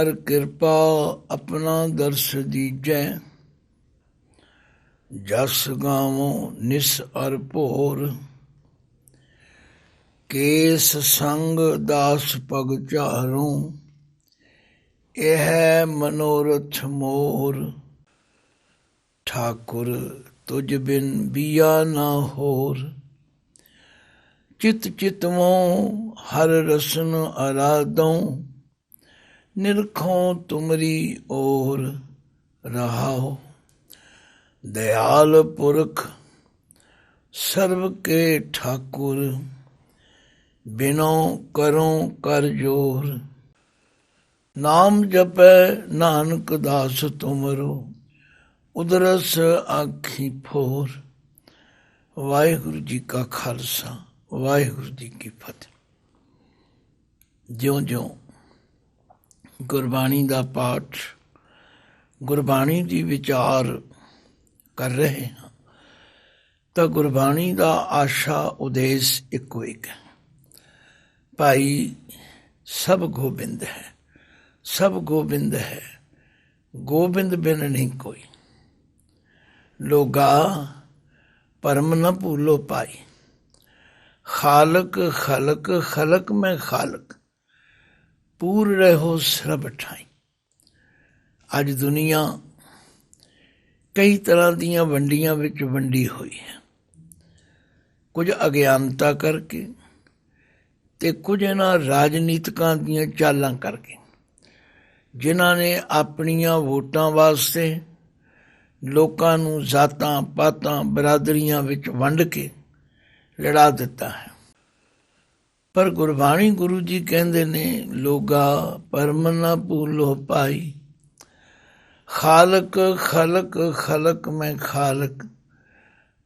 कर कृपा अपना दर्श दीजै। जस गावों निस अर भोर। केस संग दास पग चारों। यह मनोरथ मोर। ठाकुर तुझ बिन बिया ना होर। चित चितवों हर रसन आराधों। निरखों तुमरी ओर रहाओ। दयाल पुरख सर्व के ठाकुर। बिनो करो कर जोर। नाम जपै नानक दास तुमरो। उदरस आखी फोर। वाहिगुरु जी का खालसा वाहिगुरु जी की फतेह। ज्यों ज्यों ਗੁਰਬਾਣੀ ਦਾ ਪਾਠ ਗੁਰਬਾਣੀ ਦੀ ਵਿਚਾਰ ਕਰ ਰਹੇ ਹਾਂ ਤਾਂ ਗੁਰਬਾਣੀ ਦਾ ਆਸ਼ਾ ਉਦੇਸ਼ ਇੱਕੋ ਇੱਕ ਹੈ। ਭਾਈ ਸਭ ਗੋਬਿੰਦ ਹੈ, ਸਭ ਗੋਬਿੰਦ ਹੈ, ਗੋਬਿੰਦ ਬਿਨ ਨਹੀਂ ਕੋਈ। ਲੋਗਾ ਪਰਮ ਨ ਭੂਲੋ ਪਾਈ। ਖਾਲਕ ਖਲਕ ਖਲਕ ਮੈਂ ਖਾਲਕ। ਪੂਰ ਰਹੋ ਸਰਬ ਠਾਈ। ਅੱਜ ਦੁਨੀਆ ਕਈ ਤਰ੍ਹਾਂ ਦੀਆਂ ਵੰਡੀਆਂ ਵਿੱਚ ਵੰਡੀ ਹੋਈ ਹੈ। ਕੁਝ ਅਗਿਆਨਤਾ ਕਰਕੇ ਤੇ ਕੁਝ ਇਹਨਾਂ ਰਾਜਨੀਤਿਕਾਂ ਦੀਆਂ ਚਾਲਾਂ ਕਰਕੇ, ਜਿਨ੍ਹਾਂ ਨੇ ਆਪਣੀਆਂ ਵੋਟਾਂ ਵਾਸਤੇ ਲੋਕਾਂ ਨੂੰ ਜ਼ਾਤਾਂ ਪਾਤਾਂ ਬਰਾਦਰੀਆਂ ਵਿੱਚ ਵੰਡ ਕੇ ਲੜਾ ਦਿੱਤਾ ਹੈ। ਪਰ ਗੁਰਬਾਣੀ ਗੁਰੂ ਜੀ ਕਹਿੰਦੇ ਨੇ, ਲੋਗਾ ਪਰਮ ਨਾ ਭੂਲੋ ਪਾਈ। ਖਾਲਕ ਖਲਕ ਖਲਕ ਮੈਂ ਖਾਲਕ।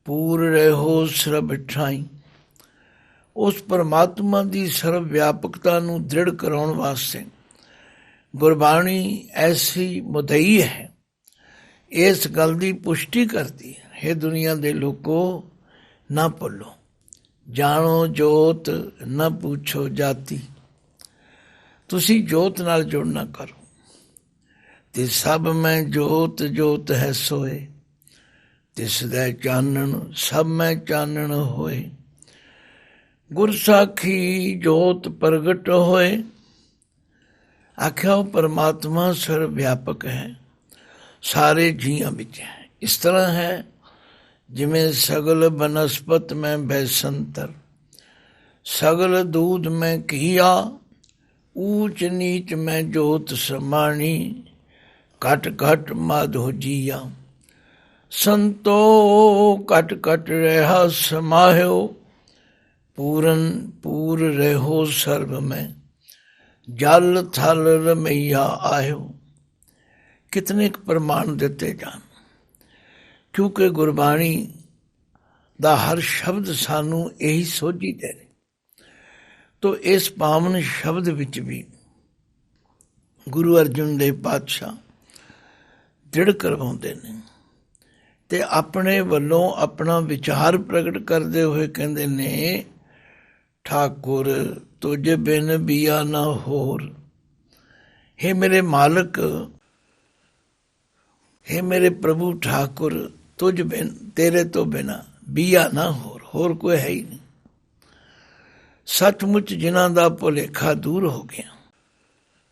ਪੂਰ ਰਹੋ ਸਰਬ ਠਾਈ। ਉਸ ਪਰਮਾਤਮਾ ਦੀ ਸਰਬ ਵਿਆਪਕਤਾ ਨੂੰ ਦ੍ਰਿੜ ਕਰਾਉਣ ਵਾਸਤੇ ਗੁਰਬਾਣੀ ਐਸੀ ਮੁਦਈ ਹੈ, ਇਸ ਗੱਲ ਦੀ ਪੁਸ਼ਟੀ ਕਰਦੀ ਹੈ, ਹੇ ਦੁਨੀਆ ਦੇ ਲੋਕੋ ਨਾ ਭੁੱਲੋ। ਜਾਣੋ ਜੋਤ ਨਾ ਪੁੱਛੋ ਜਾਤੀ। ਤੁਸੀਂ ਜੋਤ ਨਾਲ ਜੁੜਨਾ ਕਰੋ। ਤੇ ਸਭ ਮੈਂ ਜੋਤ ਜੋਤ ਹੈ ਸੋਏ। ਤਿਸ ਦਾ ਚਾਨਣ ਸਭ ਮੈਂ ਚਾਨਣ ਹੋਏ। ਗੁਰ ਸਾਖੀ ਜੋਤ ਪ੍ਰਗਟ ਹੋਏ। ਆਖਿਆ ਉਹ ਪਰਮਾਤਮਾ ਸਰਵ ਵਿਆਪਕ ਹੈ, ਸਾਰੇ ਜੀਆਂ ਵਿੱਚ ਹੈ। ਇਸ ਤਰ੍ਹਾਂ ਹੈ ਜਿਵੇਂ ਸਗਲ ਬਨਸਪਤ ਮੈਂ ਬੈਸੰਤਰ। ਸਗਲ ਦੂਧ ਮੈਂ ਘੀਆ। ਊਚ ਨੀਚ ਮੈਂ ਜੋਤ ਸਮਾਣੀ। ਘਟ ਘਟ ਮਾਧੋ ਜੀਆ। ਸੰਤੋ ਘਟ ਘਟ ਰਹਾ ਸਮਾਹਿਓ। ਪੂਰਨ ਪੂਰ ਰਹੋ ਸਰਬ ਮੈਂ। ਜਲ ਥਲ ਰਮਈਆ ਆਇਓ। ਕਿਤਨੇ ਕੁ ਪ੍ਰਮਾਣ ਦਿੱਤੇ ਜਾਣ, ਕਿਉਂਕਿ ਗੁਰਬਾਣੀ ਦਾ ਹਰ ਸ਼ਬਦ ਸਾਨੂੰ ਇਹੀ ਸੋਝੀ ਦੇ ਨੇ। ਤੋ ਇਸ ਪਾਵਨ ਸ਼ਬਦ ਵਿੱਚ ਵੀ ਗੁਰੂ ਅਰਜਨ ਦੇਵ ਪਾਤਸ਼ਾਹ ਦ੍ਰਿੜ ਕਰਵਾਉਂਦੇ ਨੇ ਤੇ ਆਪਣੇ ਵੱਲੋਂ ਆਪਣਾ ਵਿਚਾਰ ਪ੍ਰਗਟ ਕਰਦੇ ਹੋਏ ਕਹਿੰਦੇ ਨੇ, ਠਾਕੁਰ ਤੁਝ ਬਿਨ ਬੀਆ ਨਾ ਹੋਰ। ਹੇ ਮੇਰੇ ਮਾਲਕ, ਹੇ ਮੇਰੇ ਪ੍ਰਭੂ ਠਾਕੁਰ, ਤੁਝ ਬਿਨ ਤੇਰੇ ਤੋਂ ਬਿਨਾ ਬੀਆ ਨਾ ਹੋਰ ਕੋਈ ਹੈ ਹੀ ਨਹੀਂ। ਸੱਚਮੁੱਚ ਜਿਨ੍ਹਾਂ ਦਾ ਭੁਲੇਖਾ ਦੂਰ ਹੋ ਗਿਆ,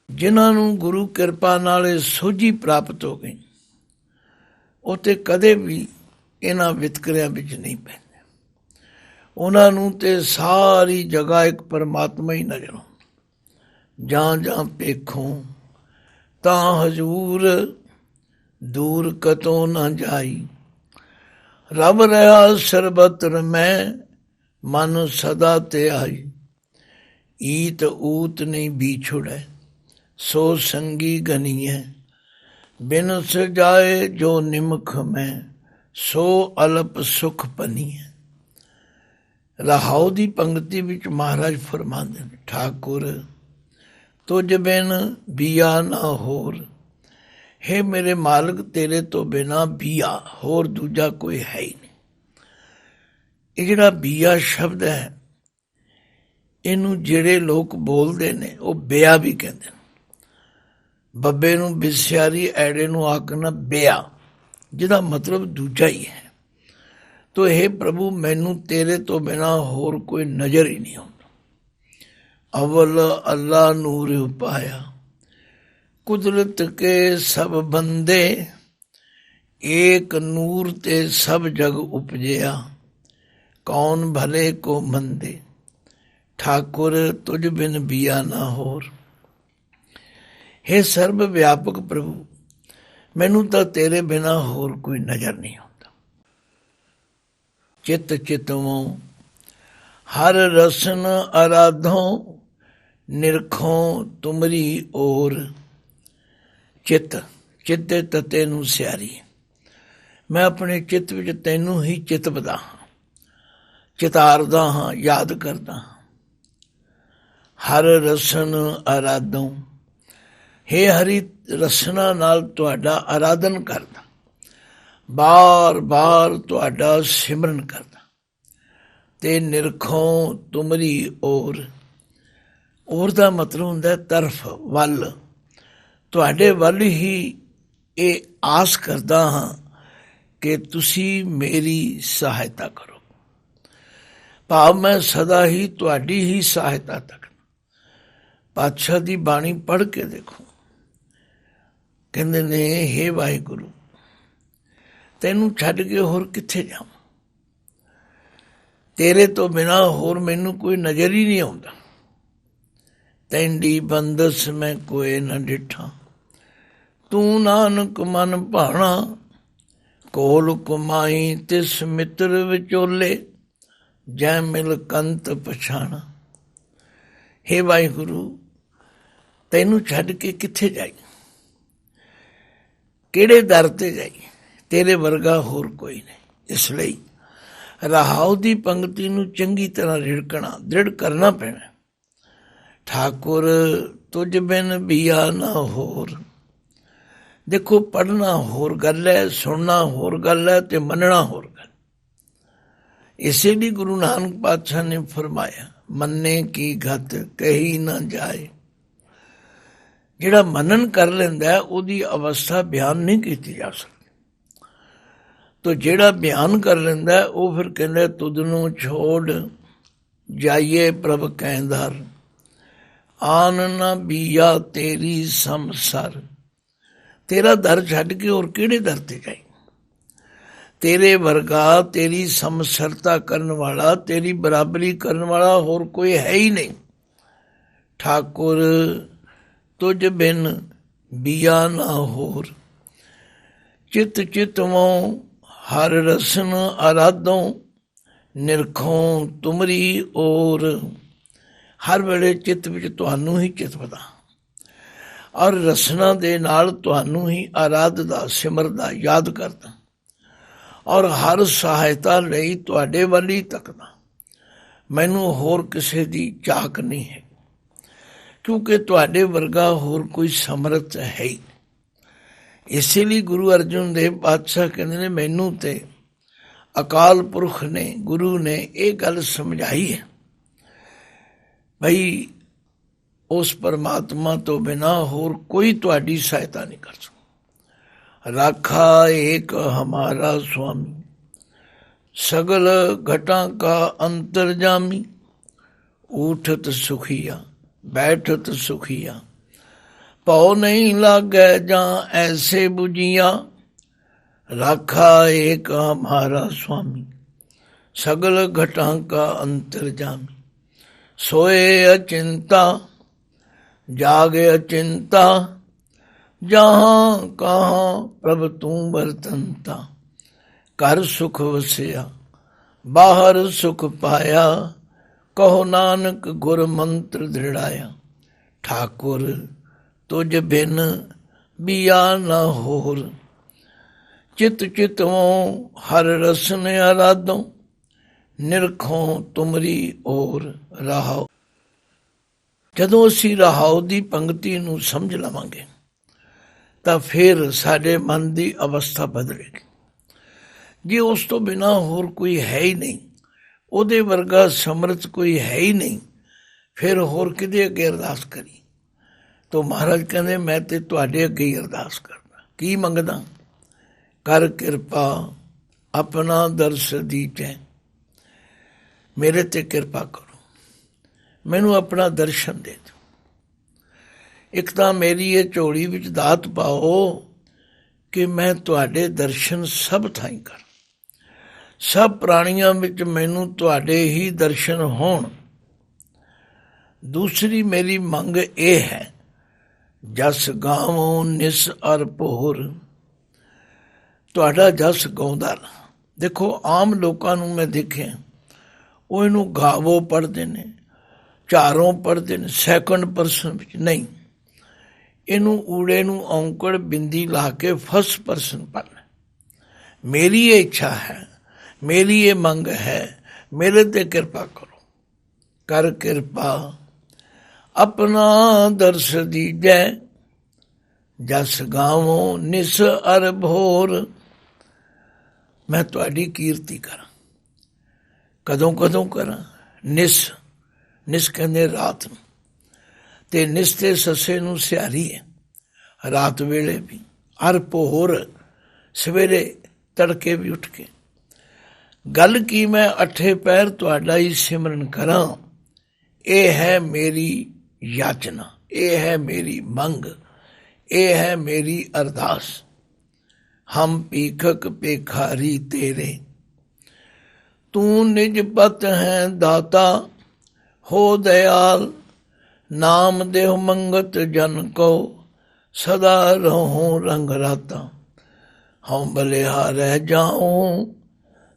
ਜਿਨ੍ਹਾਂ ਨੂੰ ਗੁਰੂ ਕਿਰਪਾ ਨਾਲ ਸੋਝੀ ਪ੍ਰਾਪਤ ਹੋ ਗਈ, ਉਹ ਤੇ ਕਦੇ ਵੀ ਇਹਨਾਂ ਵਿਤਕਰਿਆਂ ਵਿੱਚ ਨਹੀਂ ਪੈਂਦੇ। ਉਹਨਾਂ ਨੂੰ ਤੇ ਸਾਰੀ ਜਗ੍ਹਾ ਇੱਕ ਪਰਮਾਤਮਾ ਹੀ ਨਜ਼ਰ ਆਉਂਦਾ। ਜਾਂ ਜਾਂ ਪੇਖੋਂ ਤਾਂ ਹਜ਼ੂਰ ਦੂਰ ਕਤੋਂ ਨਾ ਜਾਈ। ਰੱਬ ਰਹਾ ਸਰਬਤਰ ਮੈਂ ਮਨ ਸਦਾ ਤੇ ਆਈ। ਈਤ ਊਤ ਨਹੀਂ ਵਿਛੁੜੈ ਸੋ ਸੰਗੀ ਗਨੀਐ। ਬਿਨ ਸਜਾਏ ਜੋ ਨਿਮਖ ਮੈਂ ਸੋ ਅਲਪ ਸੁਖ ਪਨੀਐ। ਰਹਾਉ ਦੀ ਪੰਗਤੀ ਵਿੱਚ ਮਹਾਰਾਜ ਫਰਮਾਉਂਦੇ ਨੇ, ਠਾਕੁਰ ਤੁਝ ਬਿਨ ਬੀਆ ਨਾ ਹੋਰ। ਹੇ ਮੇਰੇ ਮਾਲਕ, ਤੇਰੇ ਤੋਂ ਬਿਨਾ ਬੀਆ ਹੋਰ ਦੂਜਾ ਕੋਈ ਹੈ ਹੀ ਨਹੀਂ। ਇਹ ਜਿਹੜਾ ਬੀਆ ਸ਼ਬਦ ਹੈ, ਇਹਨੂੰ ਜਿਹੜੇ ਲੋਕ ਬੋਲਦੇ ਨੇ ਉਹ ਬਿਆ ਵੀ ਕਹਿੰਦੇ ਨੇ। ਬੱਬੇ ਨੂੰ ਬਿਸਿਆਰੀ, ਐੜੇ ਨੂੰ ਆਖਣਾ ਬਿਆ, ਜਿਹਦਾ ਮਤਲਬ ਦੂਜਾ ਹੀ ਹੈ। ਤੋ ਇਹ ਪ੍ਰਭੂ ਮੈਨੂੰ ਤੇਰੇ ਤੋਂ ਬਿਨਾਂ ਹੋਰ ਕੋਈ ਨਜ਼ਰ ਹੀ ਨਹੀਂ ਆਉਂਦਾ। ਅਵਲ ਅੱਲਾ ਨੂਰ ਉਪਾਇਆ, ਕੁਦਰਤ ਕੇ ਸਭ ਬੰਦੇ, ਏਕ ਨੂਰ ਤੇ ਸਭ ਜਗ ਉਪਜਿਆ, ਕੌਣ ਭਲੇ ਕੋ ਮੰਦੇ, ਠਾਕੁਰ ਤੁਝ ਬਿਨ ਬੀਆ ਨਾ ਹੋਰ। हे ਸਰਬ ਵਿਆਪਕ ਪ੍ਰਭੂ, ਮੈਨੂੰ ਤਾਂ ਤੇਰੇ ਬਿਨਾਂ ਹੋਰ ਕੋਈ ਨਜ਼ਰ ਨਹੀਂ ਆਉਂਦਾ। ਚਿਤ ਚਿਤਵੋਂ ਹਰ ਰਸਨ ਅਰਾਧੋਂ, ਨਿਰਖੋਂ ਤੁਮਰੀ ਓਰ। ਚਿੱਤ, ਚਿੱਤੇ ਤਤੇ ਨੂੰ ਸਿਆਰੀ, ਮੈਂ ਆਪਣੇ ਚਿੱਤ ਵਿੱਚ ਤੈਨੂੰ ਹੀ ਚਿਤਵਦਾ ਹਾਂ, ਚਿਤਾਰਦਾ ਹਾਂ, ਯਾਦ ਕਰਦਾ ਹਾਂ। ਹਰ ਰਸਨ ਅਰਾਧੋਂ, ਹੇ ਹਰੀ, ਰਸਨਾ ਨਾਲ ਤੁਹਾਡਾ ਆਰਾਧਨ ਕਰਦਾ, ਬਾਰ ਬਾਰ ਤੁਹਾਡਾ ਸਿਮਰਨ ਕਰਦਾ। ਤੇ ਨਿਰਖੋਂ ਤੁਮਰੀ ਓਰ, ਓਰ ਦਾ ਮਤਲਬ ਹੁੰਦਾ ਤਰਫ, ਵੱਲ, ਤੁਹਾਡੇ ਵੱਲ ਹੀ ਇਹ ਆਸ ਕਰਦਾ ਹਾਂ ਕਿ ਤੁਸੀਂ ਮੇਰੀ ਸਹਾਇਤਾ ਕਰੋ। ਭਾਵ ਮੈਂ ਸਦਾ ਹੀ ਤੁਹਾਡੀ ਹੀ ਸਹਾਇਤਾ ਤੱਕ। ਪਾਤਸ਼ਾਹ ਦੀ ਬਾਣੀ ਪੜ੍ਹ ਕੇ ਦੇਖੋ, ਕਹਿੰਦੇ ਨੇ ਹੇ ਵਾਹਿਗੁਰੂ, ਤੈਨੂੰ ਛੱਡ ਕੇ ਹੋਰ ਕਿੱਥੇ ਜਾਵਾਂ, ਤੇਰੇ ਤੋਂ ਬਿਨਾਂ ਹੋਰ ਮੈਨੂੰ ਕੋਈ ਨਜ਼ਰ ਹੀ ਨਹੀਂ ਆਉਂਦਾ। ਤੈਂਡੀ ਬੰਦਸ ਮੈਂ ਕੋਏ ਨਾ ਡਿਠਾ, ਤੂੰ ਨਾਨਕ ਮਨ ਭਾਣਾ, ਕੋਲ ਕੁਮਾਈ ਤਿਸ ਮਿੱਤਰ ਵਿਚੋਲੇ, ਜੈ ਮਿਲ ਕੰਤ ਪਛਾਣਾ। ਹੇ ਵਾਹਿਗੁਰੂ, ਤੈਨੂੰ ਛੱਡ ਕੇ ਕਿੱਥੇ ਜਾਈ, ਕਿਹੜੇ ਦਰ ਤੇ ਜਾਈ, ਤੇਰੇ ਵਰਗਾ ਹੋਰ ਕੋਈ ਨਹੀਂ। ਇਸ ਲਈ ਰਹਾਉ ਦੀ ਪੰਕਤੀ ਨੂੰ ਚੰਗੀ ਤਰ੍ਹਾਂ ਰਿੜਕਣਾ, ਦ੍ਰਿੜ ਕਰਨਾ ਪੈਣਾ। ਠਾਕੁਰ ਤੁਝ ਬਿਨ ਬੀਆ ਨਾ ਹੋਰ। ਦੇਖੋ, ਪੜ੍ਹਨਾ ਹੋਰ ਗੱਲ ਹੈ, ਸੁਣਨਾ ਹੋਰ ਗੱਲ ਹੈ, ਤੇ ਮੰਨਣਾ ਹੋਰ ਗੱਲ। ਇਸੇ ਲਈ ਗੁਰੂ ਨਾਨਕ ਪਾਤਸ਼ਾਹ ਨੇ ਫਰਮਾਇਆ, ਮੰਨੇ ਕੀ ਗਤ ਕਹੀ ਨਾ ਜਾਏ। ਜਿਹੜਾ ਮੰਨਣ ਕਰ ਲੈਂਦਾ ਉਹਦੀ ਅਵਸਥਾ ਬਿਆਨ ਨਹੀਂ ਕੀਤੀ ਜਾ ਸਕਦੀ। ਤੋ ਜਿਹੜਾ ਬਿਆਨ ਕਰ ਲੈਂਦਾ ਉਹ ਫਿਰ ਕਹਿੰਦਾ, ਤੁਧ ਨੂੰ ਛੋੜ ਜਾਈਏ ਪ੍ਰਭ ਕੈਂਦਰ, ਆਨ ਨਾ ਬੀਆ ਤੇਰੀ ਸਮਸਰ। ਤੇਰਾ ਦਰ ਛੱਡ ਕੇ ਹੋਰ ਕਿਹੜੇ ਦਰ ਤੇ ਜਾਈ, ਤੇਰੇ ਵਰਗਾ, ਤੇਰੀ ਸਮਸਰਤਾ ਕਰਨ ਵਾਲਾ, ਤੇਰੀ ਬਰਾਬਰੀ ਕਰਨ ਵਾਲਾ ਹੋਰ ਕੋਈ ਹੈ ਹੀ ਨਹੀਂ। ਠਾਕੁਰ ਤੁਝ ਬਿਨ ਬੀਆ ਨਾ ਹੋਰ। ਚਿਤ ਚਿਤਵੋਂ ਹਰ ਰਸਨ ਅਰਾਧੋਂ, ਨਿਰਖੋਂ ਤੁਮਰੀ ਓਰ। ਹਰ ਵੇਲੇ ਚਿੱਤ ਵਿੱਚ ਤੁਹਾਨੂੰ ਹੀ ਚਿਤਵਦਾ, ਔਰ ਰਸਨਾ ਦੇ ਨਾਲ ਤੁਹਾਨੂੰ ਹੀ ਆਰਾਧਦਾ, ਸਿਮਰਦਾ, ਯਾਦ ਕਰਦਾ, ਔਰ ਹਰ ਸਹਾਇਤਾ ਲਈ ਤੁਹਾਡੇ ਵੱਲ ਹੀ ਤੱਕਦਾ। ਮੈਨੂੰ ਹੋਰ ਕਿਸੇ ਦੀ ਝਾਕ ਨਹੀਂ ਹੈ, ਕਿਉਂਕਿ ਤੁਹਾਡੇ ਵਰਗਾ ਹੋਰ ਕੋਈ ਸਮਰਥ ਹੈ ਹੀ। ਇਸੇ ਲਈ ਗੁਰੂ ਅਰਜਨ ਦੇਵ ਪਾਤਸ਼ਾਹ ਕਹਿੰਦੇ ਨੇ, ਮੈਨੂੰ ਤੇ ਅਕਾਲ ਪੁਰਖ ਨੇ, ਗੁਰੂ ਨੇ ਇਹ ਗੱਲ ਸਮਝਾਈ ਹੈ ਭਈ ਉਸ ਪਰਮਾਤਮਾ ਤੋਂ ਬਿਨਾਂ ਹੋਰ ਕੋਈ ਤੁਹਾਡੀ ਸਹਾਇਤਾ ਨਹੀਂ ਕਰ ਸਕਦਾ। ਰਾਖਾ ਏਕ ਹਮਾਰਾ ਸੁਆਮੀ, ਸਗਲ ਘਟਾਂ ਕਾ ਅੰਤਰਜਾਮੀ। ਊਠਤ ਸੁਖੀਆ ਬੈਠਤ ਸੁਖੀਆ, ਭਉ ਨਹੀਂ ਲਾਗੈ ਜਾਂ ਐਸੇ ਬੁਝੀਆ। ਰਾਖਾ ਏਕ ਹਮਾਰਾ ਸੁਆਮੀ, ਸਗਲ ਘਟਾਂ ਕਾ ਅੰਤਰਜਾਮੀ। सोए अचिंता जागे अचिंता, जहाँ कहाँ प्रभ तू बरतंता। कर सुख वसिया बाहर सुख पाया, कहो नानक गुर मंत्र दृढ़ाया। ठाकुर तुझ बिन बिया न होर। चित चितवों हर रसन आराधों, ਨਿਰਖੋਂ ਤੁਮਰੀ ਓਰ। ਰਹਾਉ। ਜਦੋਂ ਅਸੀਂ ਰਹਾਉ ਦੀ ਪੰਕਤੀ ਨੂੰ ਸਮਝ ਲਵਾਂਗੇ ਤਾਂ ਫਿਰ ਸਾਡੇ ਮਨ ਦੀ ਅਵਸਥਾ ਬਦਲੇਗੀ। ਜੇ ਉਸ ਤੋਂ ਬਿਨਾਂ ਹੋਰ ਕੋਈ ਹੈ ਹੀ ਨਹੀਂ, ਉਹਦੇ ਵਰਗਾ ਸਮਰਥ ਕੋਈ ਹੈ ਹੀ ਨਹੀਂ, ਫਿਰ ਹੋਰ ਕਿਹਦੇ ਅੱਗੇ ਅਰਦਾਸ ਕਰੀ। ਤੋ ਮਹਾਰਾਜ ਕਹਿੰਦੇ ਮੈਂ ਤੇ ਤੁਹਾਡੇ ਅੱਗੇ ਹੀ ਅਰਦਾਸ ਕਰਦਾ, ਕੀ ਮੰਗਦਾ? ਕਰ ਕਿਰਪਾ ਆਪਣਾ ਦਰਸ ਦੀਜੈ, ਮੇਰੇ ਤੇ ਕਿਰਪਾ ਕਰੋ, ਮੈਨੂੰ ਆਪਣਾ ਦਰਸ਼ਨ ਦੇ ਦਿਓ। ਇੱਕ ਤਾਂ ਮੇਰੀ ਇਹ ਝੋਲੀ ਵਿੱਚ ਦਾਤ ਪਾਓ ਕਿ ਮੈਂ ਤੁਹਾਡੇ ਦਰਸ਼ਨ ਸਭ ਥਾਈਂ ਕਰ, ਸਭ ਪ੍ਰਾਣੀਆਂ ਵਿੱਚ ਮੈਨੂੰ ਤੁਹਾਡੇ ਹੀ ਦਰਸ਼ਨ ਹੋਣ। ਦੂਸਰੀ ਮੇਰੀ ਮੰਗ ਇਹ ਹੈ, ਜਸ ਗਾਵੋ ਨਿਸ ਅਰ ਪੋਰ, ਤੁਹਾਡਾ ਜਸ ਗਾਉਂਦਾ ਰਹਾਂ। ਦੇਖੋ ਆਮ ਲੋਕਾਂ ਨੂੰ ਮੈਂ ਦੇਖਿਆ, ਉਹ ਇਹਨੂੰ ਗਾਵੋ ਪੜ੍ਹਦੇ ਨੇ, ਚਾਰੋਂ ਪੜ੍ਹਦੇ ਨੇ, ਸੈਕੰਡ ਪਰਸਨ ਵਿੱਚ ਨਹੀਂ, ਇਹਨੂੰ ਊੜੇ ਨੂੰ ਔਂਕੜ ਬਿੰਦੀ ਲਾ ਕੇ ਫਸਟ ਪਰਸਨ ਪੜ੍ਹਨਾ। ਮੇਰੀ ਇਹ ਇੱਛਾ ਹੈ, ਮੇਰੀ ਇਹ ਮੰਗ ਹੈ, ਮੇਰੇ ਤੇ ਕਿਰਪਾ ਕਰੋ। ਕਰ ਕਿਰਪਾ ਆਪਣਾ ਦਰਸ ਦੀਜੈ, ਜਸ ਗਾਵੋ ਨਿਸ ਅਰ ਭੋਰ, ਮੈਂ ਤੁਹਾਡੀ ਕੀਰਤੀ ਕਰਾਂ। ਕਦੋਂ ਕਦੋਂ ਕਰਾਂ? ਨਿਸ, ਨਿਸ ਕਹਿੰਦੇ ਰਾਤ ਨੂੰ, ਤੇ ਨਿਸ ਤੇ ਸੱਸੇ ਨੂੰ ਸਿਹਾਰੀ ਹੈ, ਰਾਤ ਵੇਲੇ ਵੀ, ਅਰ ਪੋਹਰ ਸਵੇਰੇ ਤੜਕੇ ਵੀ ਉੱਠ ਕੇ। ਗੱਲ ਕੀ ਮੈਂ ਅੱਠੇ ਪੈਰ ਤੁਹਾਡਾ ਹੀ ਸਿਮਰਨ ਕਰਾਂ, ਇਹ ਹੈ ਮੇਰੀ ਯਾਚਨਾ, ਇਹ ਹੈ ਮੇਰੀ ਮੰਗ, ਇਹ ਹੈ ਮੇਰੀ ਅਰਦਾਸ। ਹਮ ਭੀਖਕ ਭੇਖਾਰੀ ਤੇਰੇ, ਤੂੰ ਨਿਜ ਪਤ ਹੈ ਦਾਤਾ, ਹੋ ਦਇਆਲ ਨਾਮ ਦੇਹੁ ਮੰਗਤ ਜਨ ਕੋ, ਸਦਾ ਰਹੂੰ ਰੰਗ ਰਾਤਾ। ਹਉ ਬਲਿਹਾ ਰਹਿ ਜਾऊं,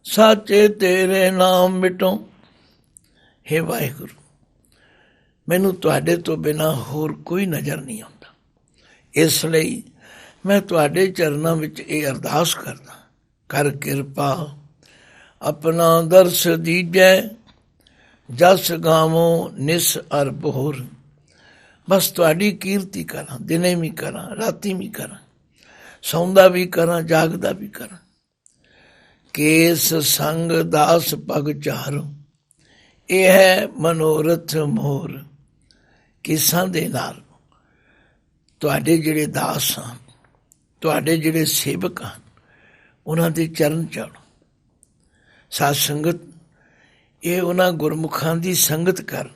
ਸਾਚੇ ਤੇਰੇ ਨਾਮ ਮਿਟੋ। ਹੇ ਵਾਹਿਗੁਰੂ, ਮੈਨੂੰ ਤੁਹਾਡੇ ਤੋਂ ਬਿਨਾਂ ਹੋਰ ਕੋਈ ਨਜ਼ਰ ਨਹੀਂ ਆਉਂਦਾ, ਇਸ ਲਈ ਮੈਂ ਤੁਹਾਡੇ ਚਰਨਾਂ ਵਿੱਚ ਇਹ ਅਰਦਾਸ ਕਰਦਾ, ਕਰ ਕਿਰਪਾ ਆਪਣਾ ਦਰਸ ਦੀਜੈ, ਜਸ ਗਾਵੋ ਨਿਸ ਅਰ ਭੋਰ। ਬਸ ਤੁਹਾਡੀ ਕੀਰਤੀ ਕਰਾਂ, ਦਿਨੇ ਵੀ ਕਰਾਂ, ਰਾਤੀ ਵੀ ਕਰਾਂ, ਸੌਂਦਾ ਵੀ ਕਰਾਂ, ਜਾਗਦਾ ਵੀ ਕਰਾਂ। ਕੇਸ ਸੰਗ ਦਾਸ ਪਗ ਚਾਰੋ, ਇਹ ਹੈ ਮਨੋਰਥ ਮੋਰ। ਕੇਸਾਂ ਦੇ ਨਾਲ ਤੁਹਾਡੇ ਜਿਹੜੇ ਦਾਸ ਹਨ, ਤੁਹਾਡੇ ਜਿਹੜੇ ਸੇਵਕ ਹਨ, ਉਹਨਾਂ ਦੇ ਚਰਨ ਚਾੜੋ। ਸਾਧ ਸੰਗਤ, ਇਹ ਉਹਨਾਂ ਗੁਰਮੁਖਾਂ ਦੀ ਸੰਗਤ ਕਰਨ,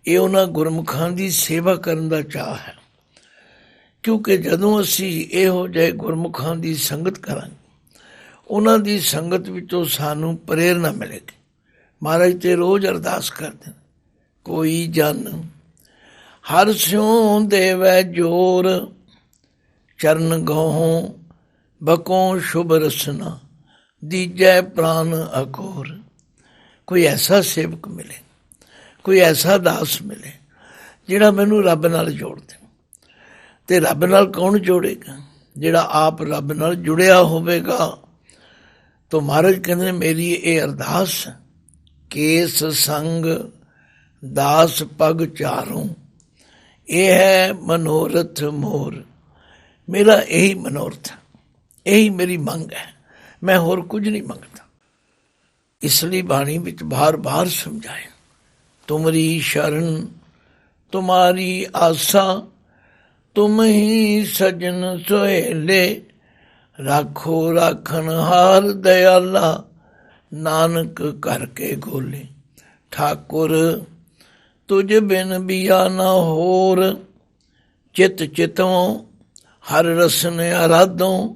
ਇਹ ਉਹਨਾਂ ਗੁਰਮੁਖਾਂ ਦੀ ਸੇਵਾ ਕਰਨ ਦਾ ਚਾਅ ਹੈ। ਕਿਉਂਕਿ ਜਦੋਂ ਅਸੀਂ ਇਹੋ ਜਿਹੇ ਗੁਰਮੁਖਾਂ ਦੀ ਸੰਗਤ ਕਰਾਂਗੇ, ਉਹਨਾਂ ਦੀ ਸੰਗਤ ਵਿੱਚੋਂ ਸਾਨੂੰ ਪ੍ਰੇਰਨਾ ਮਿਲੇਗੀ। ਮਹਾਰਾਜ ਤੇ ਰੋਜ਼ ਅਰਦਾਸ ਕਰਦੇ, ਕੋਈ ਜਨ ਹਰ ਸਿਉ ਦੇਵੈ ਜੋਰ, ਚਰਨ ਗਹੁ ਬਕੋਂ ਸ਼ੁਭ ਰਸਨਾ, ਦੀਜੈ ਪ੍ਰਾਨ ਅਕੋਰ। ਕੋਈ ਐਸਾ ਸੇਵਕ ਮਿਲੇ, ਕੋਈ ਐਸਾ ਦਾਸ ਮਿਲੇ ਜਿਹੜਾ ਮੈਨੂੰ ਰੱਬ ਨਾਲ ਜੋੜ ਦੇ। ਤੇ ਰੱਬ ਨਾਲ ਕੌਣ ਜੋੜੇਗਾ? ਜਿਹੜਾ ਆਪ ਰੱਬ ਨਾਲ ਜੁੜਿਆ ਹੋਵੇਗਾ। ਤੋ ਮਹਾਰਾਜ ਕਹਿੰਦੇ ਮੇਰੀ ਇਹ ਅਰਦਾਸ, ਕੇਸ ਸੰਗ ਦਾਸ ਪਗ ਚਾਰੋਂ, ਇਹ ਹੈ ਮਨੋਰਥ ਮੋਰ। ਮੇਰਾ ਇਹੀ ਮਨੋਰਥ, ਇਹੀ ਮੇਰੀ ਮੰਗ ਹੈ, ਮੈਂ ਹੋਰ ਕੁਝ ਨਹੀਂ ਮੰਗਦਾ। ਇਸ ਲਈ ਬਾਣੀ ਵਿੱਚ ਬਾਰ-ਬਾਰ ਸਮਝਾਇਆ, ਤੁਮਰੀ ਸ਼ਰਨ ਤੁਮਾਰੀ ਆਸਾ, ਤੁਮ ਹੀ ਸਜਨ ਸੋਹੇਲੇ, ਰਾਖੋ ਰਾਖਣ ਹਾਰ ਦਇਆਲਾ, ਨਾਨਕ ਕਰਕੇ ਗੋਲੇ। ਠਾਕੁਰ ਤੁਝ ਬਿਨ ਬੀਆ ਨਾ ਹੋਰ, ਚਿਤ ਚਿਤੋਂ ਹਰ ਰਸਨ ਅਰਾਧੋਂ,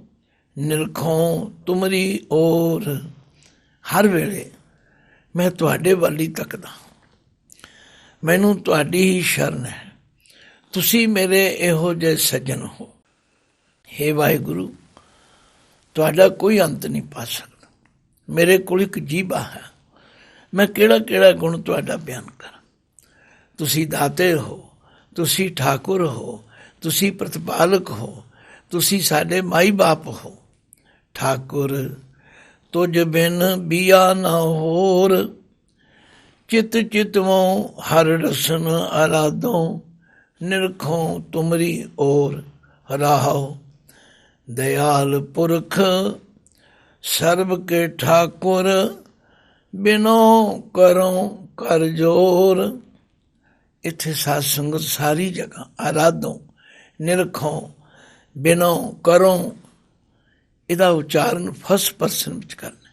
ਨਿਰਖੋਂ ਤੁਮਰੀ ਔਰ। ਹਰ ਵੇਲੇ ਮੈਂ ਤੁਹਾਡੇ ਵੱਲ ਹੀ ਤੱਕਦਾ, ਮੈਨੂੰ ਤੁਹਾਡੀ ਹੀ ਸ਼ਰਨ ਹੈ, ਤੁਸੀਂ ਮੇਰੇ ਇਹੋ ਜਿਹੇ ਸੱਜਣ ਹੋ। ਹੇ ਵਾਹਿਗੁਰੂ, ਤੁਹਾਡਾ ਕੋਈ ਅੰਤ ਨਹੀਂ ਪਾ ਸਕਦਾ। ਮੇਰੇ ਕੋਲ ਇੱਕ ਜੀਭਾ ਹੈ, ਮੈਂ ਕਿਹੜਾ ਕਿਹੜਾ ਗੁਣ ਤੁਹਾਡਾ ਬਿਆਨ ਕਰਾਂ। ਤੁਸੀਂ ਦਾਤੇ ਹੋ, ਤੁਸੀਂ ਠਾਕੁਰ ਹੋ, ਤੁਸੀਂ ਪ੍ਰਤਪਾਲਕ ਹੋ, ਤੁਸੀਂ ਸਾਡੇ ਮਾਈ ਬਾਪ ਹੋ। ਠਾਕੁਰ ਤੁਝ ਬਿਨ ਬੀਆ ਨਾ ਹੋਰ, ਚਿਤ ਚਿਤਵੋਂ ਹਰ ਰਸਨ ਅਰਾਧੋਂ, ਨਿਰਖੋਂ ਤੁਮਰੀ ਔਰ। ਰਾਹੋ ਦਇਆਲ ਪੁਰਖ ਸਰਬ ਕੇ ਠਾਕੁਰ, ਬਿਨੋ ਕਰੋ ਕਰ ਜੋਰ। ਇੱਥੇ ਸਾਧ ਸੰਗਤ ਸਾਰੀ ਜਗ੍ਹਾ ਆਰਾਧੋ, ਨਿਰਖੋ, ਬਿਨੋ, ਕਰੋ, ਇਹਦਾ ਉਚਾਰਨ ਫਸਟ ਪਰਸਨ ਵਿੱਚ ਕਰਨਾ।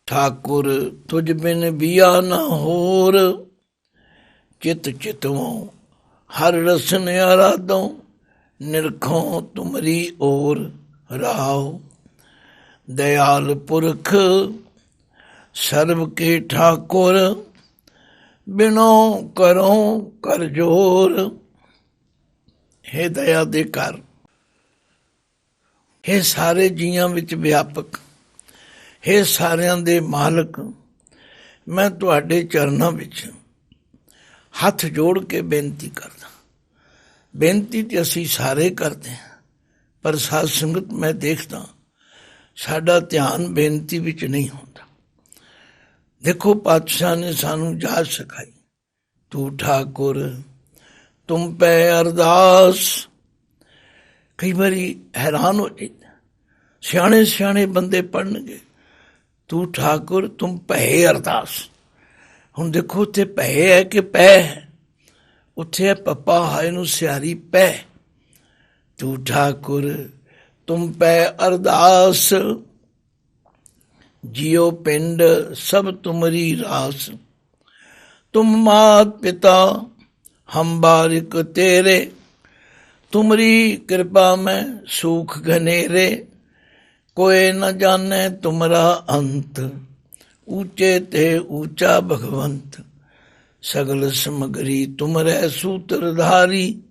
ਠਾਕੁਰ ਤੁਝ ਬਿਨ ਬੀਆ ਨਾ ਹੋਰ, ਚਿਤ ਚਿਤਵੋਂ ਹਰ ਰਸਨ ਆਰਾਧੋ, ਨਿਰਖੋਂ ਤੁਮਰੀ ਓਰ ਰਾਓ। ਦਇਆਲ ਪੁਰਖ ਸਰਬ ਕੇ ਠਾਕੁਰ, ਬਿਨੋ ਕਰੋ ਕਰ ਜੋਰ। ਹੇ ਦਇਆ ਦੇ ਘਰ, ਹੇ ਸਾਰੇ ਜੀਆਂ ਵਿੱਚ ਵਿਆਪਕ, ਹੇ ਸਾਰਿਆਂ ਦੇ ਮਾਲਕ, ਮੈਂ ਤੁਹਾਡੇ ਚਰਨਾਂ ਵਿੱਚ ਹੱਥ ਜੋੜ ਕੇ ਬੇਨਤੀ ਕਰਦਾ। ਬੇਨਤੀ ਤੇ ਅਸੀਂ ਸਾਰੇ ਕਰਦੇ ਹਾਂ, ਪਰ ਸਾਧ ਸੰਗਤ ਮੈਂ ਦੇਖਦਾ ਸਾਡਾ ਧਿਆਨ ਬੇਨਤੀ ਵਿੱਚ ਨਹੀਂ ਹੁੰਦਾ। ਦੇਖੋ ਪਾਤਸ਼ਾਹ ਨੇ ਸਾਨੂੰ ਜਾਚ ਸਿਖਾਈ, ਤੂੰ ਠਾਕੁਰ ਤੁਮ ਪੈ ਅਰਦਾਸ। ਕਈ ਵਾਰੀ ਹੈਰਾਨ ਹੋ ਜਾਂਦਾ, ਸਿਆਣੇ ਸਿਆਣੇ ਬੰਦੇ ਪੜ੍ਹਨਗੇ ਤੂੰ ਠਾਕੁਰ ਤੁਮ ਭੈ ਅਰਦਾਸ। ਹੁਣ ਦੇਖੋ ਉੱਥੇ ਭੈ ਹੈ ਕਿ ਪੈ ਹੈ, ਉੱਥੇ ਹੈ ਪੱਪਾ ਹਾਏ ਨੂੰ ਸਿਆਰੀ ਪੈ। ਤੂੰ ਠਾਕੁਰ ਤੁਮ ਪੈ ਅਰਦਾਸ, ਜਿਉ ਪਿੰਡ ਸਭ ਤੁਮਰੀ ਰਾਸ। ਤੁਮ ਮਾਤ ਪਿਤਾ ਹਮ ਬਾਰਿਕ ਤੇਰੇ, ਤੁਮਰੀ ਕਿਰਪਾ ਮੈਂ ਸੂਖ ਘਨੇਰੇ। ਕੋਏ ਨ ਜਾਣੇ ਤੁਮਰਾ ਅੰਤ, ਊਚੇ ਤੇ ਊਚਾ ਭਗਵੰਤ। ਸਗਲ ਸਮਗਰੀ ਤੁਮਰੇ ਸੂਤਰਧਾਰੀ,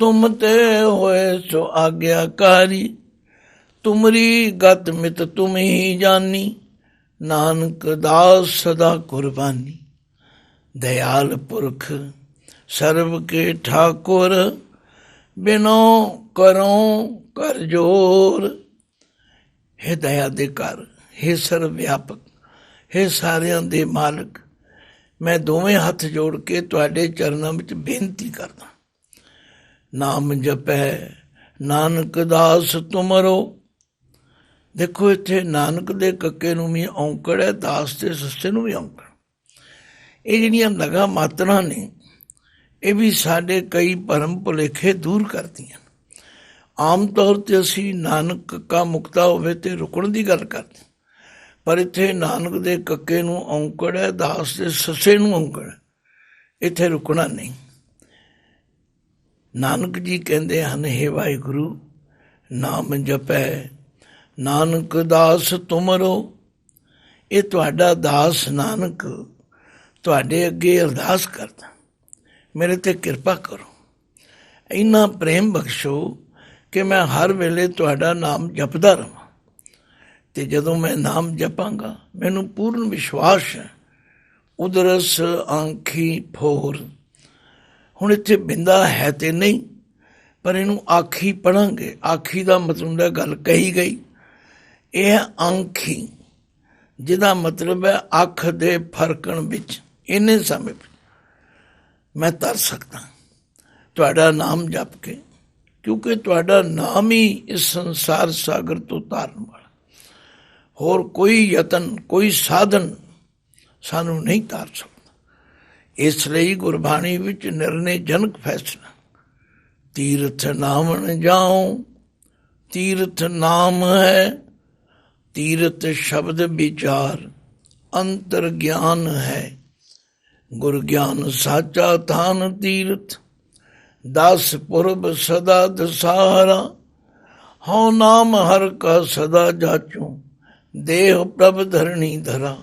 ਤੁਮ ਤੇ ਹੋਏ ਸੋ ਆਗਿਆਕਾਰੀ। ਤੁਮਰੀ ਗਤ ਮਿਤ ਤੁਮ ਹੀ ਜਾਨੀ, ਨਾਨਕ ਦਾਸ ਸਦਾ ਕੁਰਬਾਨੀ। ਦਇਆਲ ਪੁਰਖ ਸਰਬ ਕੇ ਠਾਕੁਰ, ਬਿਨੋ ਕਰੋ ਕਰ ਜੋਰ। ਹੇ ਦਇਆ ਦੇ ਘਰ, ਹੇ ਸਰਬ ਵਿਆਪਕ, ਹੇ ਸਾਰਿਆਂ ਦੇ ਮਾਲਕ, ਮੈਂ ਦੋਵੇਂ ਹੱਥ ਜੋੜ ਕੇ ਤੁਹਾਡੇ ਚਰਨਾਂ ਵਿੱਚ ਬੇਨਤੀ ਕਰਦਾ। ਨਾਮ ਜਪੈ ਨਾਨਕ ਦਾਸ ਤੁਮਰੋ। ਦੇਖੋ ਇੱਥੇ ਨਾਨਕ ਦੇ ਕੱਕੇ ਨੂੰ ਵੀ ਔਂਕੜ ਹੈ, ਦਾਸ ਦੇ ਸੱਸੇ ਨੂੰ ਵੀ ਔਂਕੜ। ਇਹ ਜਿਹੜੀਆਂ ਲਗਾ ਮਾਤਰਾ ਨੇ, ਇਹ ਵੀ ਸਾਡੇ ਕਈ ਭਰਮ ਭੁਲੇਖੇ ਦੂਰ ਕਰਦੀਆਂ। ਆਮ ਤੌਰ 'ਤੇ ਅਸੀਂ ਨਾਨਕ ਕੱਕਾ ਮੁਕਤਾ ਹੋਵੇ ਤੇ ਰੁਕਣ ਦੀ ਗੱਲ ਕਰਦੇ, ਪਰ ਇੱਥੇ ਨਾਨਕ ਦੇ ਕੱਕੇ ਨੂੰ ਔਂਕੜ ਹੈ, ਦਾਸ ਦੇ ਸੱਸੇ ਨੂੰ ਔਂਕੜ ਹੈ, ਇੱਥੇ ਰੁਕਣਾ ਨਹੀਂ। ਨਾਨਕ ਜੀ ਕਹਿੰਦੇ ਹਨ, ਹੇ ਵਾਹਿਗੁਰੂ ਨਾਮ ਜਪੈ ਨਾਨਕ ਦਾਸ ਤੁਮਰੋ। ਇਹ ਤੁਹਾਡਾ ਦਾਸ ਨਾਨਕ ਤੁਹਾਡੇ ਅੱਗੇ ਅਰਦਾਸ ਕਰਦਾ, ਮੇਰੇ ਤੇ ਕਿਰਪਾ ਕਰੋ, ਇੰਨਾ ਪ੍ਰੇਮ ਬਖਸ਼ੋ ਕਿ ਮੈਂ ਹਰ ਵੇਲੇ ਤੁਹਾਡਾ ਨਾਮ ਜਪਦਾ ਰਹਾਂ। ਅਤੇ ਜਦੋਂ ਮੈਂ ਨਾਮ ਜਪਾਂਗਾ ਮੈਨੂੰ ਪੂਰਨ ਵਿਸ਼ਵਾਸ ਹੈ, ਉਦਰਸ ਆਂਖੀ ਫੋਰ। ਹੁਣ ਇੱਥੇ ਬਿੰਦਾ ਹੈ ਤੇ ਨਹੀਂ, ਪਰ ਇਹਨੂੰ ਆਖੀ ਪੜ੍ਹਾਂਗੇ। ਆਖੀ ਦਾ ਮਤਲਬ ਹੈ ਗੱਲ ਕਹੀ ਗਈ, ਇਹ ਹੈ ਆਂਖੀ, ਜਿਹਦਾ ਮਤਲਬ ਹੈ ਅੱਖ ਦੇ ਫਰਕਣ ਵਿੱਚ। ਇੰਨੇ ਸਮੇਂ ਮੈਂ ਤਰ ਸਕਦਾ ਤੁਹਾਡਾ ਨਾਮ ਜਪ ਕੇ, ਕਿਉਂਕਿ ਤੁਹਾਡਾ ਨਾਮ ਹੀ ਇਸ ਸੰਸਾਰ ਸਾਗਰ ਤੋਂ ਤਾਰਨ ਵਾਲਾ। ਹੋਰ ਕੋਈ ਯਤਨ, ਕੋਈ ਸਾਧਨ ਸਾਨੂੰ ਨਹੀਂ ਤਾਰ ਸਕਦਾ। ਇਸ ਲਈ ਗੁਰਬਾਣੀ ਵਿੱਚ ਨਿਰਣੇ ਜਨਕ ਫੈਸਲਾ, ਤੀਰਥ ਨਾਮਣ ਜਾਓ। ਤੀਰਥ ਨਾਮ ਹੈ, ਤੀਰਥ ਸ਼ਬਦ ਵਿਚਾਰ, ਅੰਤਰ ਗਿਆਨ ਹੈ। ਗੁਰ ਗਿਆਨ ਸਾਚਾ ਥਾਨ ਤੀਰਥ, 10 ਪੁਰਬ ਸਦਾ ਦਸਾਰਾ। ਹਉ ਨਾਮ ਹਰ ਕਾ ਸਦਾ ਜਾਚੂ, ਦੇਹ ਪ੍ਰਭ ਧਰਣੀ ਧਰਾ।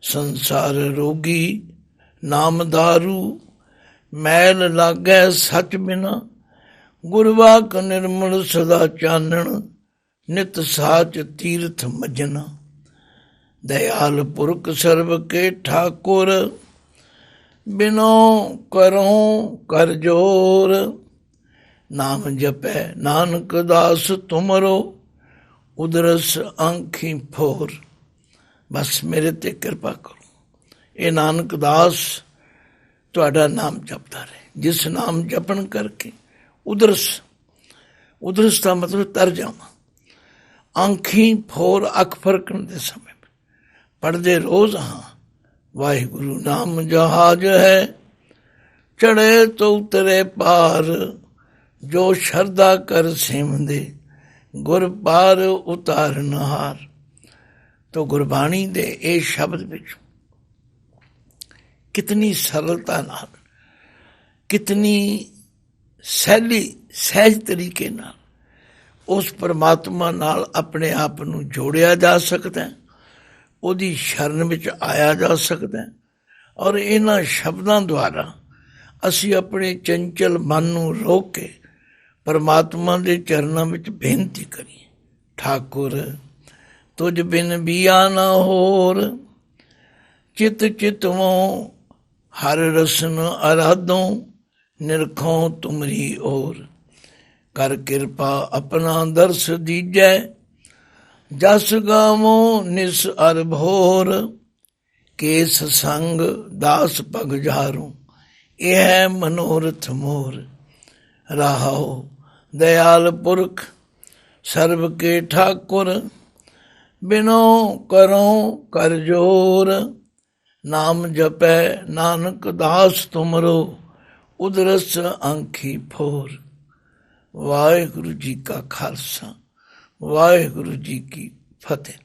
ਸੰਸਾਰ ਰੋਗੀ ਨਾਮ ਦਾਰੂ, ਮੈਲ ਲਾਗੈ ਸਚ ਬਿਨਾ। ਗੁਰਵਾਕ ਨਿਰਮਲ ਸਦਾ ਚਾਨਣ, ਨਿਤ ਸਾਚ ਤੀਰਥ ਮਜਨਾ। ਦਇਆਲ ਪੁਰਖ ਸਰਬ ਕੇ ਠਾਕੁਰ, ਬਿਨੋ ਕਰੋ ਕਰ ਜੋਰ। ਨਾਮ ਜਪੈ ਨਾਨਕ ਦਾਸ ਤੁਮਰੋ, ਉਦਰਸ ਆਂਖੀ ਫੋਰ। ਬਸ ਮੇਰੇ ਤੇ ਕਿਰਪਾ ਕਰੋ, ਇਹ ਨਾਨਕ ਦਾਸ ਤੁਹਾਡਾ ਨਾਮ ਜਪਦਾ ਰਹੇ। ਜਿਸ ਨਾਮ ਜਪਣ ਕਰਕੇ ਉਦਰਸ, ਉਦਰਸ ਦਾ ਮਤਲਬ ਤਰ ਜਾਵਾਂ। ਆਂਖੀ ਫੋਰ, ਅੱਖ ਫਰਕਣ ਦੇ ਸਮੇਂ ਪੜ੍ਹਦੇ ਰੋਜ਼ ਹਾਂ, ਵਾਹਿਗੁਰੂ ਨਾਮ ਜਹਾਜ ਹੈ, ਚੜੇ ਤੋ ਉਤਰੇ ਪਾਰ, ਜੋ ਸ਼ਰਧਾ ਕਰ ਸੇਵੰਦੇ, ਗੁਰ ਪਾਰ ਉਤਾਰਨਹਾਰ। ਤੋ ਗੁਰਬਾਣੀ ਦੇ ਇਹ ਸ਼ਬਦ ਵਿੱਚ ਕਿਤਨੀ ਸਰਲਤਾ ਨਾਲ, ਕਿਤਨੀ ਸਹਿਜ ਤਰੀਕੇ ਨਾਲ ਉਸ ਪਰਮਾਤਮਾ ਨਾਲ ਆਪਣੇ ਆਪ ਨੂੰ ਜੋੜਿਆ ਜਾ ਸਕਦਾ, ਉਹਦੀ ਸ਼ਰਨ ਵਿੱਚ ਆਇਆ ਜਾ ਸਕਦਾ। ਔਰ ਇਹਨਾਂ ਸ਼ਬਦਾਂ ਦੁਆਰਾ ਅਸੀਂ ਆਪਣੇ ਚੰਚਲ ਮਨ ਨੂੰ ਰੋਕ ਕੇ ਪਰਮਾਤਮਾ ਦੇ ਚਰਨਾਂ ਵਿੱਚ ਬੇਨਤੀ ਕਰੀਏ, ਠਾਕੁਰ ਤੁਝ ਬਿਨ ਬੀਆ ਨਾ ਹੋਰ, ਚਿਤ ਚਿਤਵੋਂ ਹਰ ਰਸਨ ਅਰਾਧੋਂ, ਨਿਰਖੋਂ ਤੁਮਰੀ ਓਰ। ਕਰ ਕਿਰਪਾ ਆਪਣਾ ਦਰਸ ਦੀਜੈ, ਜਸ ਗਾਵੋਂ ਨਿਸ ਅਰ ਭੋਰ। ਕੇਸ ਸੰਗ ਦਾਸ ਪਗ ਜਾਰੂ, ਇਹ ਹੈ ਮਨੋਰਥ ਮੋਰ। ਰਾਹੋ ਦਇਆਲ ਪੁਰਖ ਸਰਬ ਕੇ ਠਾਕੁਰ, ਬਿਨੋ ਕਰੋ ਕਰ ਜੋਰ। ਨਾਮ ਜਪੈ ਨਾਨਕ ਦਾਸ ਤੁਮਰੋ, ਉਦਰਸ ਆਂਖੀ ਫੋਰ। ਵਾਹਿਗੁਰੂ ਜੀ ਕਾ ਖਾਲਸਾ, ਵਾਹਿਗੁਰੂ ਜੀ ਕੀ ਫਤਿਹ।